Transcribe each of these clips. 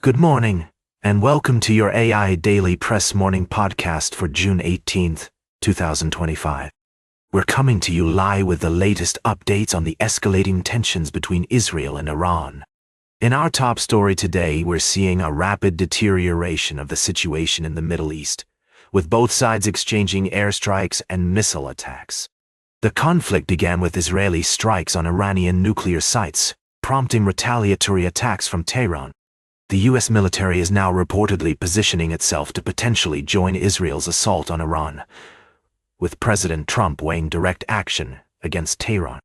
Good morning, and welcome to your AI Daily Press morning podcast for June 18th, 2025. We're coming to you live with the latest updates on the escalating tensions between Israel and Iran. In our top story today, we're seeing a rapid deterioration of the situation in the Middle East, with both sides exchanging airstrikes and missile attacks. The conflict began with Israeli strikes on Iranian nuclear sites, prompting retaliatory attacks from Tehran. The U.S. military is now reportedly positioning itself to potentially join Israel's assault on Iran, with President Trump weighing direct action against Tehran.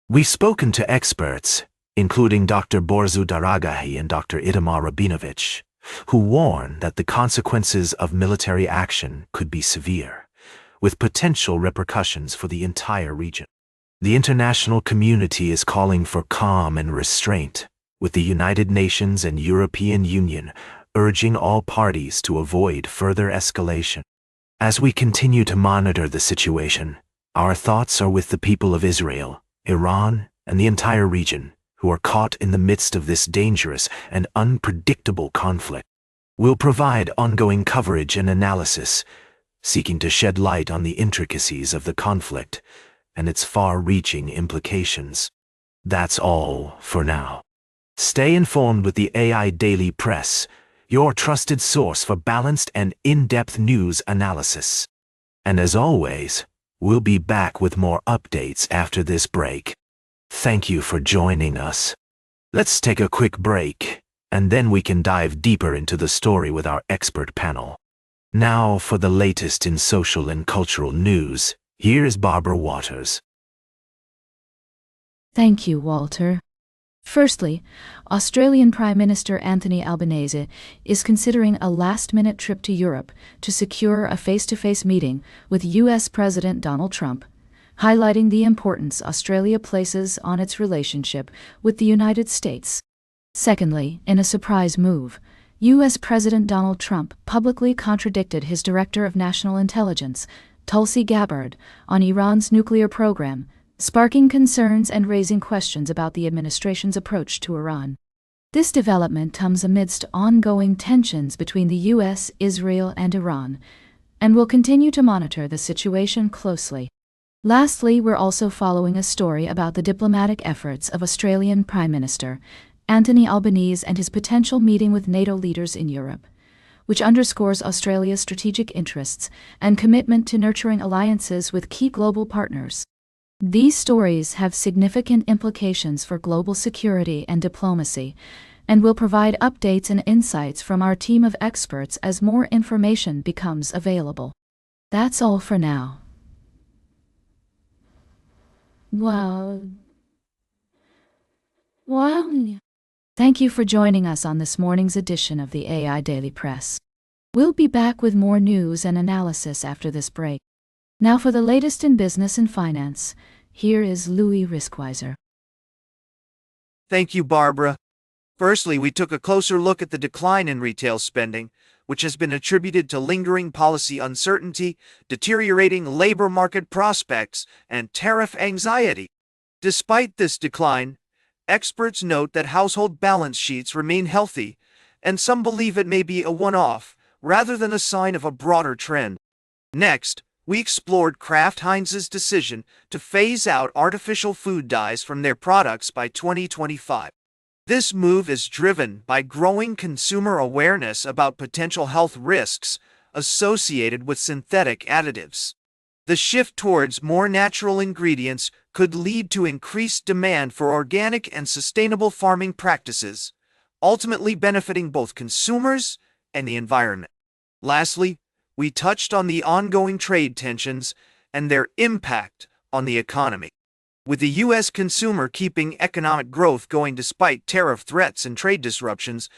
We've spoken to experts, including Dr. Borzu Daragahi and Dr. Itamar Rabinovich, who warn that the consequences of military action could be severe, with potential repercussions for the entire region. The international community is calling for calm and restraint, with the United Nations and European Union urging all parties to avoid further escalation. As we continue to monitor the situation, our thoughts are with the people of Israel, Iran, and the entire region, who are caught in the midst of this dangerous and unpredictable conflict. We'll provide ongoing coverage and analysis, seeking to shed light on the intricacies of the conflict and its far-reaching implications. That's all for now. Stay informed with the AI Daily Press, your trusted source for balanced and in-depth news analysis. And as always, we'll be back with more updates after this break. Thank you for joining us. Let's take a quick break, and then we can dive deeper into the story with our expert panel. Now for the latest in social and cultural news, here's Barbara Waters. Thank you, Walter. Firstly, Australian Prime Minister Anthony Albanese is considering a last-minute trip to Europe to secure a face-to-face meeting with U.S. President Donald Trump, highlighting the importance Australia places on its relationship with the United States. Secondly, in a surprise move, U.S. President Donald Trump publicly contradicted his Director of National Intelligence, Tulsi Gabbard, on Iran's nuclear program, sparking concerns and raising questions about the administration's approach to Iran. This development comes amidst ongoing tensions between the U.S., Israel, and Iran, and will continue to monitor the situation closely. Lastly, we're also following a story about the diplomatic efforts of Australian Prime Minister Anthony Albanese and his potential meeting with NATO leaders in Europe, which underscores Australia's strategic interests and commitment to nurturing alliances with key global partners. These stories have significant implications for global security and diplomacy, and will provide updates and insights from our team of experts as more information becomes available. That's all for now. Wow. Thank you for joining us on this morning's edition of the AI Daily Press. We'll be back with more news and analysis after this break. Now for the latest in business and finance, here is Louis Riskweiser. Thank you, Barbara. Firstly, we took a closer look at the decline in retail spending, which has been attributed to lingering policy uncertainty, deteriorating labor market prospects, and tariff anxiety. Despite this decline, experts note that household balance sheets remain healthy, and some believe it may be a one-off, rather than a sign of a broader trend. Next, we explored Kraft Heinz's decision to phase out artificial food dyes from their products by 2025. This move is driven by growing consumer awareness about potential health risks associated with synthetic additives. The shift towards more natural ingredients could lead to increased demand for organic and sustainable farming practices, ultimately benefiting both consumers and the environment. Lastly, we touched on the ongoing trade tensions and their impact on the economy. With the U.S. consumer keeping economic growth going despite tariff threats and trade disruptions,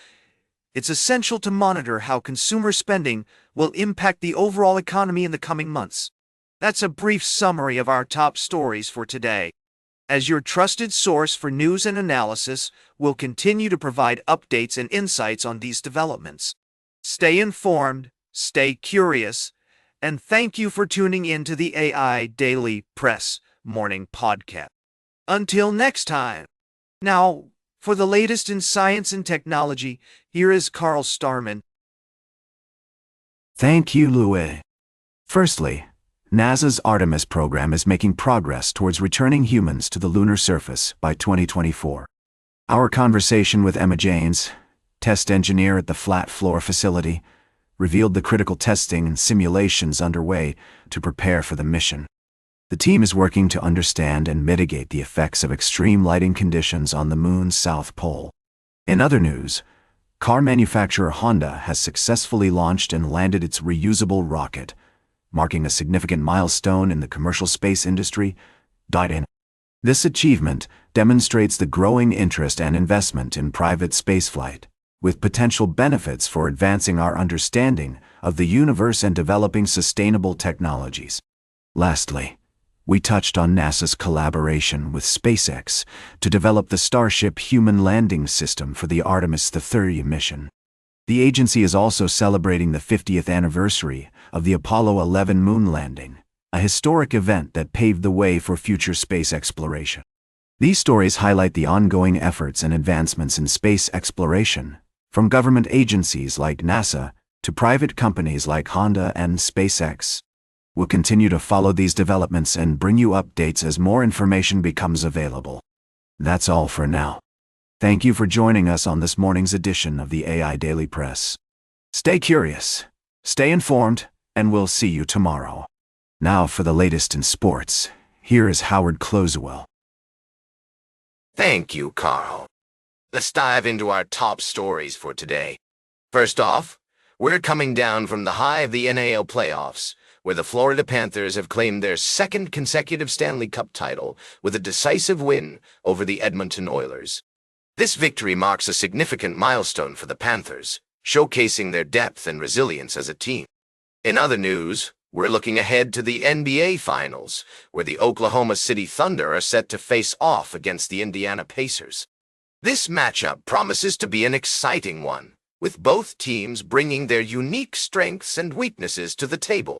it's essential to monitor how consumer spending will impact the overall economy in the coming months. That's a brief summary of our top stories for today. As your trusted source for news and analysis, we'll continue to provide updates and insights on these developments. Stay informed, stay curious, and thank you for tuning in to the AI Daily Press morning podcast. Until next time. Now, For the latest in science and technology, here is Carl Starman. Thank you, Louis. Firstly, NASA's Artemis program is making progress towards returning humans to the lunar surface by 2024. Our conversation with Emma Janes, test engineer at the Flat Floor facility, revealed the critical testing and simulations underway to prepare for the mission. The team is working to understand and mitigate the effects of extreme lighting conditions on the Moon's south pole. In other news, car manufacturer Honda has successfully launched and landed its reusable rocket, marking a significant milestone in the commercial space industry. This achievement demonstrates the growing interest and investment in private spaceflight, with potential benefits for advancing our understanding of the universe and developing sustainable technologies. Lastly, we touched on NASA's collaboration with SpaceX to develop the Starship human landing system for the Artemis III mission. The agency is also celebrating the 50th anniversary of the Apollo 11 moon landing, a historic event that paved the way for future space exploration. These stories highlight the ongoing efforts and advancements in space exploration, from government agencies like NASA to private companies like Honda and SpaceX. We'll continue to follow these developments and bring you updates as more information becomes available. That's all for now. Thank you for joining us on this morning's edition of the AI Daily Press. Stay curious, stay informed, and we'll see you tomorrow. Now for the latest in sports, here is Howard Closewell. Thank you, Carl. Let's dive into our top stories for today. First off, we're coming down from the high of the NAL playoffs, where the Florida Panthers have claimed their second consecutive Stanley Cup title with a decisive win over the Edmonton Oilers. This victory marks a significant milestone for the Panthers, showcasing their depth and resilience as a team. In other news, we're looking ahead to the NBA Finals, where the Oklahoma City Thunder are set to face off against the Indiana Pacers. This matchup promises to be an exciting one, with both teams bringing their unique strengths and weaknesses to the table.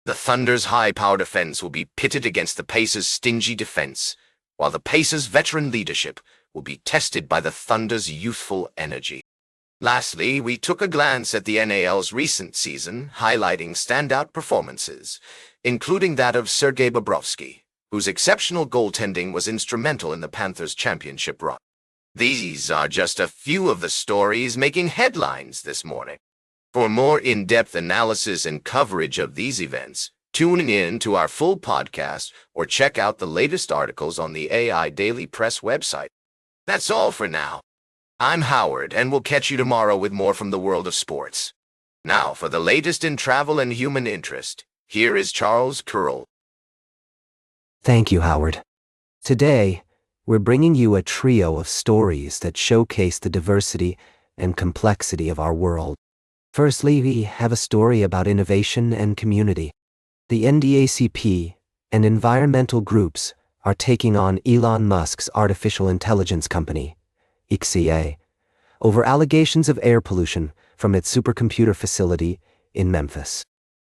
The Thunder's high-powered offense will be pitted against the Pacers' stingy defense, while the Pacers' veteran leadership will be tested by the Thunder's youthful energy. Lastly, we took a glance at the NAL's recent season, highlighting standout performances, including that of Sergei Bobrovsky, whose exceptional goaltending was instrumental in the Panthers' championship run. These are just a few of the stories making headlines this morning. For more in-depth analysis and coverage of these events, tune in to our full podcast or check out the latest articles on the AI Daily Press website. That's all for now. I'm Howard, and we'll catch you tomorrow with more from the world of sports. Now, for the latest in travel and human interest, here is Charles Curl. Thank you, Howard. Today, we're bringing you a trio of stories that showcase the diversity and complexity of our world. Firstly, we have a story about innovation and community. The NDACP and environmental groups are taking on Elon Musk's artificial intelligence company, XAI, over allegations of air pollution from its supercomputer facility in Memphis.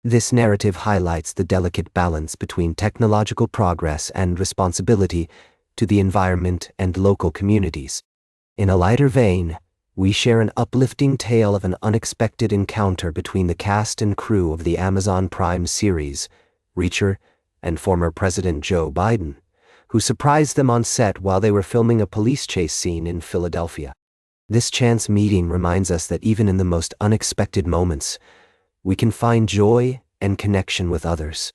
This narrative highlights the delicate balance between technological progress and responsibility to the environment and local communities. In a lighter vein, we share an uplifting tale of an unexpected encounter between the cast and crew of the Amazon Prime series, Reacher, and former President Joe Biden, who surprised them on set while they were filming a police chase scene in Philadelphia. This chance meeting reminds us that even in the most unexpected moments, we can find joy and connection with others.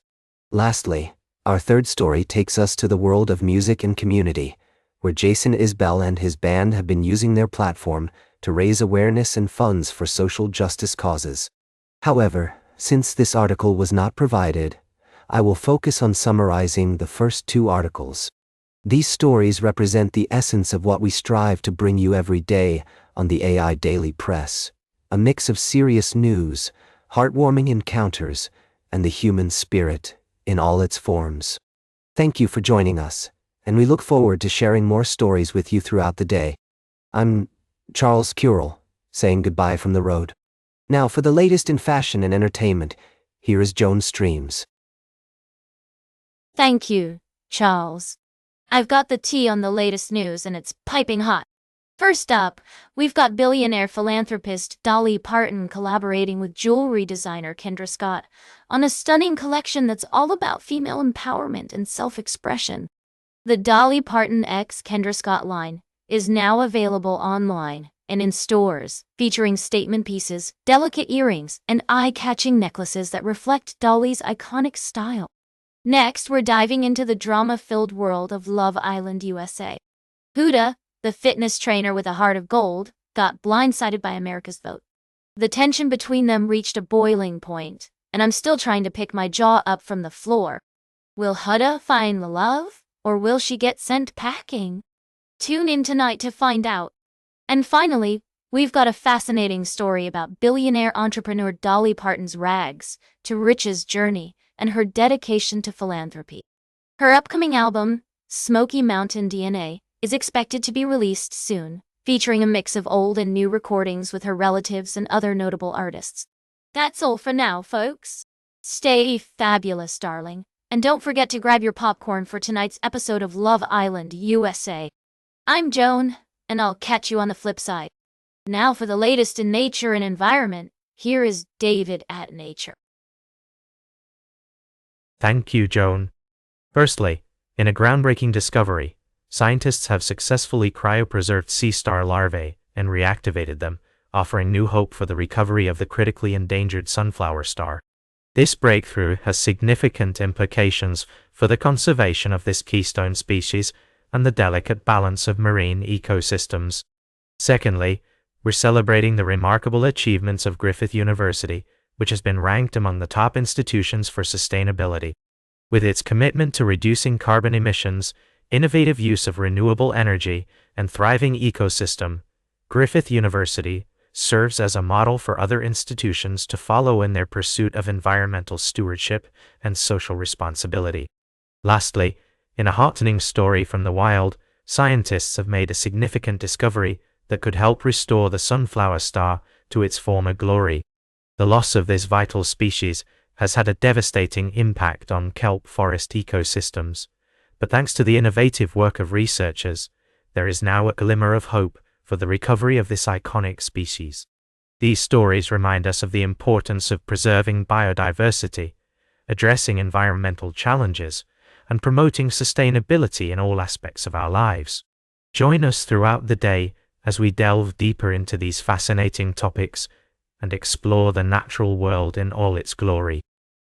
Lastly, our third story takes us to the world of music and community, where Jason Isbell and his band have been using their platform to raise awareness and funds for social justice causes. However, since this article was not provided, I will focus on summarizing the first two articles. These stories represent the essence of what we strive to bring you every day on the AI Daily Press, a mix of serious news, heartwarming encounters, and the human spirit in all its forms. Thank you for joining us, and we look forward to sharing more stories with you throughout the day. I'm Charles Curl, saying goodbye from the road. Now for the latest in fashion and entertainment, here is Joan Streams. Thank you, Charles. I've got the tea on the latest news and it's piping hot. First up, we've got billionaire philanthropist Dolly Parton collaborating with jewelry designer Kendra Scott on a stunning collection that's all about female empowerment and self-expression. The Dolly Parton x Kendra Scott line is now available online and in stores, featuring statement pieces, delicate earrings, and eye-catching necklaces that reflect Dolly's iconic style. Next, we're diving into the drama-filled world of Love Island, USA. Huda, the fitness trainer with a heart of gold, got blindsided by America's vote. The tension between them reached a boiling point, and I'm still trying to pick my jaw up from the floor. Will Huda find the love, or will she get sent packing? Tune in tonight to find out. And finally, we've got a fascinating story about billionaire entrepreneur Dolly Parton's rags to riches journey and her dedication to philanthropy. Her upcoming album, Smoky Mountain DNA, is expected to be released soon, featuring a mix of old and new recordings with her relatives and other notable artists. That's all for now, folks. Stay fabulous, darling, and don't forget to grab your popcorn for tonight's episode of Love Island, USA. I'm Joan, and I'll catch you on the flip side. Now for the latest in nature and environment, here is David at Nature. Thank you, Joan. Firstly, in a groundbreaking discovery, scientists have successfully cryopreserved sea star larvae and reactivated them, offering new hope for the recovery of the critically endangered sunflower star. This breakthrough has significant implications for the conservation of this keystone species and the delicate balance of marine ecosystems. Secondly, we're celebrating the remarkable achievements of Griffith University, which has been ranked among the top institutions for sustainability. With its commitment to reducing carbon emissions, innovative use of renewable energy, and thriving ecosystem, Griffith University serves as a model for other institutions to follow in their pursuit of environmental stewardship and social responsibility. Lastly, in a heartening story from the wild, scientists have made a significant discovery that could help restore the sunflower star to its former glory. The loss of this vital species has had a devastating impact on kelp forest ecosystems, but thanks to the innovative work of researchers, there is now a glimmer of hope for the recovery of this iconic species. These stories remind us of the importance of preserving biodiversity, addressing environmental challenges, and promoting sustainability in all aspects of our lives. Join us throughout the day as we delve deeper into these fascinating topics and explore the natural world in all its glory.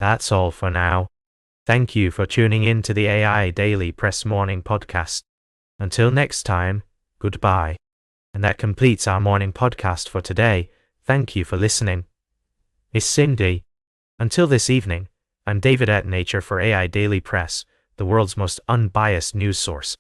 That's all for now. Thank you for tuning in to the AI Daily Press Morning Podcast. Until next time, goodbye. And that completes our morning podcast for today. Thank you for listening. It's Cindy. Until this evening, I'm David at Nature for AI Daily Press, the world's most unbiased news source.